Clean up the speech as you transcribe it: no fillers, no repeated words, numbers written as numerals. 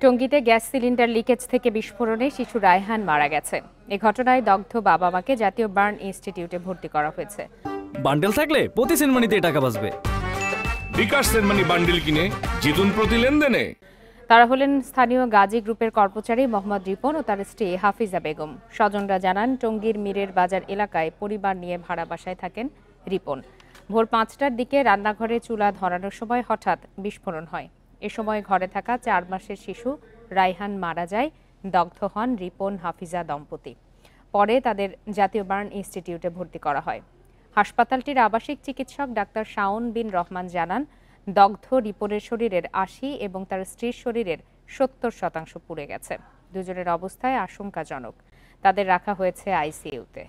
টঙ্গীতে gas cylinder leakage থেকে বিস্ফোরণে শিশু রায়হান মারা গেছে। এ ঘটনায় দগ্ধ বাবা মাকে জাতীয় বার্ন ইনস্টিটিউটে ভর্তি করা হয়েছে। বান্ডেল থাকলে প্রতি সেনমানিতে টাকা বাঁচবে। বিকাশ সেনমানি বান্ডেল কিনে জিতুন প্রতি লেনদেনে। তারা হলেন স্থানীয় গাজী গ্রুপের কর্মচারী মোহাম্মদ রিপন ও তার স্ত্রী হাফিজা বেগম। স্বজনরা জানান, টঙ্গীর মীরের বাজার এলাকায় পরিবার নিয়ে ভাড়া বাসায় থাকেন রিপন। ভোর ৫টার দিকে রান্নাঘরে চুলা ধরানোর সময় হঠাৎ বিস্ফোরণ হয়। এ সময় ঘরে থাকা ৪ মাসের শিশু রায়হান মারা যায়। দগ্ধ হন রিপন হাফিজা দম্পতি। পরে তাদের জাতীয় বার্ন ইনস্টিটিউটে ভর্তি করা হয়। হাসপাতালটির আবাসিক চিকিৎসক ডাক্তার শাওন বিন রহমান জানান, দগ্ধ রিপনের শরীরের ৮০ এবং তার স্ত্রীর শরীরের ৭০% পুড়ে গেছে। দুজনের অবস্থায় আশঙ্কাজনক। তাদের রাখা হয়েছে আইসিইউতে।